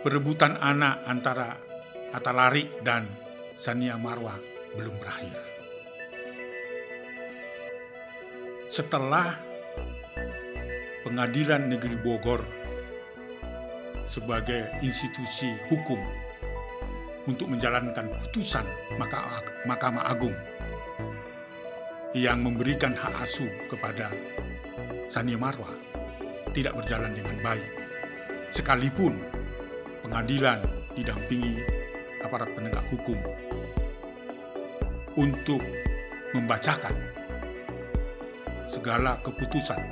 perebutan anak antara Atta Larik dan Tsania Marwa belum berakhir. Setelah Pengadilan Negeri Bogor sebagai institusi hukum untuk menjalankan putusan Mahkamah Agung yang memberikan hak asuh kepada Tsania Marwa tidak berjalan dengan baik, sekalipun pengadilan didampingi aparat penegak hukum untuk membacakan segala keputusan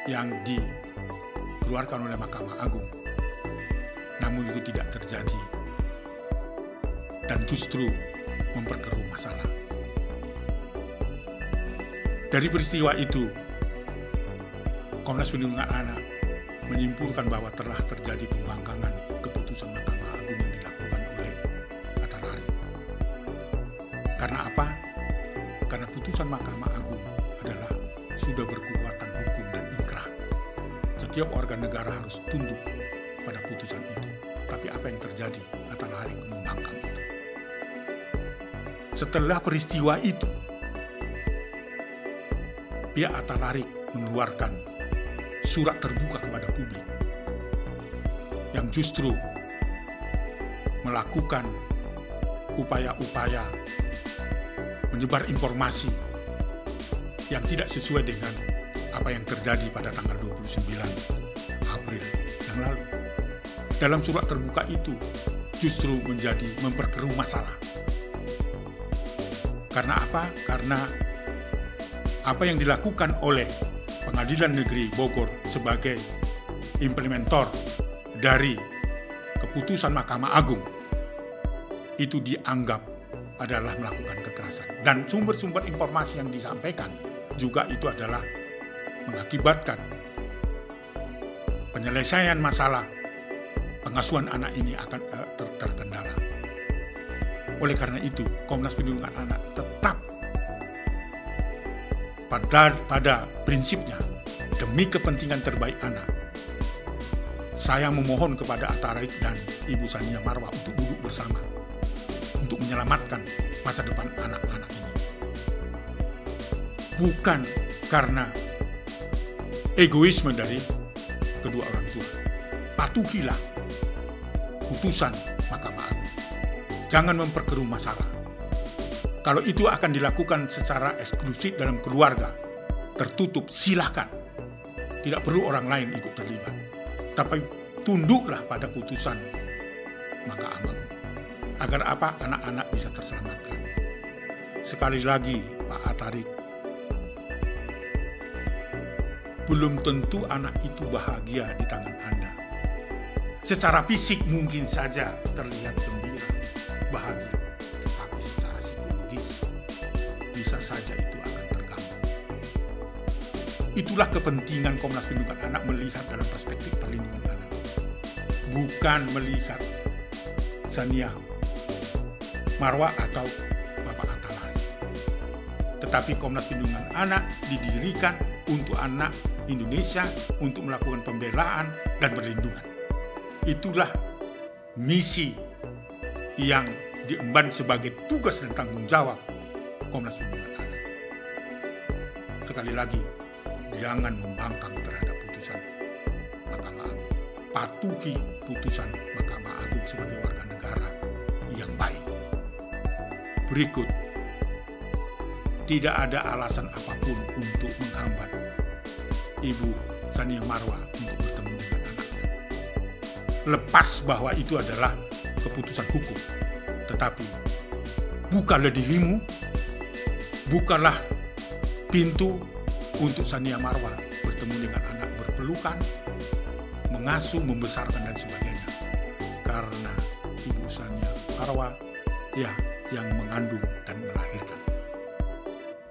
yang dikeluarkan oleh Mahkamah Agung. Namun itu tidak terjadi dan justru memperkeruh masalah. Dari peristiwa itu, Komnas Perlindungan Anak menyimpulkan bahwa telah terjadi pembangkangan keputusan Mahkamah Agung yang dilakukan oleh Atta Larik. Karena apa? Karena putusan Mahkamah Agung adalah sudah berkekuatan hukum dan inkrah. Setiap warga negara harus tunduk pada putusan itu. Tapi apa yang terjadi? Atta Larik membangkang itu. Setelah peristiwa itu, pihak Atta Larik mengeluarkan surat terbuka kepada publik yang justru melakukan upaya-upaya menyebar informasi yang tidak sesuai dengan apa yang terjadi pada tanggal 29 April yang lalu. Dalam surat terbuka itu justru menjadi memperkeruh masalah. Karena apa? Karena apa yang dilakukan oleh Pengadilan Negeri Bogor sebagai implementator dari keputusan Mahkamah Agung itu dianggap adalah melakukan kekerasan. Dan sumber-sumber informasi yang disampaikan juga itu adalah mengakibatkan penyelesaian masalah pengasuhan anak ini akan terkendala. Oleh karena itu, Komnas Perlindungan Anak tetap pada prinsipnya demi kepentingan terbaik anak. Saya memohon kepada Atta Larik dan Ibu Tsania Marwa untuk duduk bersama untuk menyelamatkan masa depan anak-anak ini. Bukan karena egoisme dari kedua orang tua. Patuhilah putusan Mahkamah Agung. Jangan memperkeruh masalah. Kalau itu akan dilakukan secara eksklusif dalam keluarga, tertutup, silakan. Tidak perlu orang lain ikut terlibat. Tapi tunduklah pada putusan Mahkamah Agung. Agar apa? Anak-anak bisa terselamatkan. Sekali lagi, Pak Atta Larik, belum tentu anak itu bahagia di tangan Anda. Secara fisik mungkin saja terlihat gembira, bahagia. Tetapi secara psikologis bisa saja itu akan terganggu. Itulah kepentingan Komnas Perlindungan Anak melihat dalam perspektif perlindungan anak. Bukan melihat Tsania Marwa atau Bapak Atta Larik. Tetapi Komnas Perlindungan Anak didirikan untuk anak Indonesia, untuk melakukan pembelaan dan perlindungan. Itulah misi yang diemban sebagai tugas dan tanggung jawab Komnas Perlindungan Anak. Sekali lagi, jangan membangkang terhadap putusan Mahkamah Agung. Patuhi putusan Mahkamah Agung sebagai warga negara yang baik. Berikut, tidak ada alasan apapun untuk menghambat Ibu Tsania Marwa untuk bertemu dengan anaknya. Lepas bahwa itu adalah keputusan hukum. Tetapi, bukalah dirimu, bukalah pintu untuk Tsania Marwa bertemu dengan anak, berpelukan, mengasuh, membesarkan, dan sebagainya. Karena Ibu Tsania Marwa, ya, yang mengandung dan melahirkan.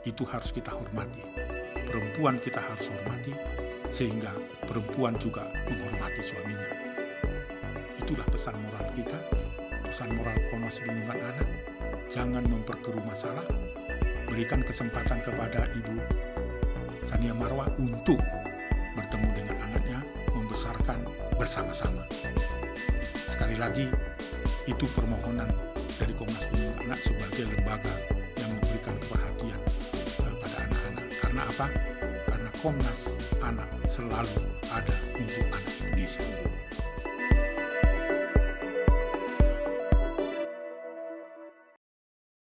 Itu harus kita hormati. Perempuan kita harus hormati, sehingga perempuan juga menghormati suaminya. Itulah pesan moral kita, pesan moral Komnas Perlindungan Anak. Jangan memperkeruh masalah, berikan kesempatan kepada Ibu Tsania Marwa untuk bertemu dengan anaknya, membesarkan bersama-sama. sekali lagi, itu permohonan dari Komnas Perlindungan Anak sebagai lembaga yang memberikan perhatian pada anak-anak. Karena apa? Karena Komnas Anak selalu ada untuk anak Indonesia.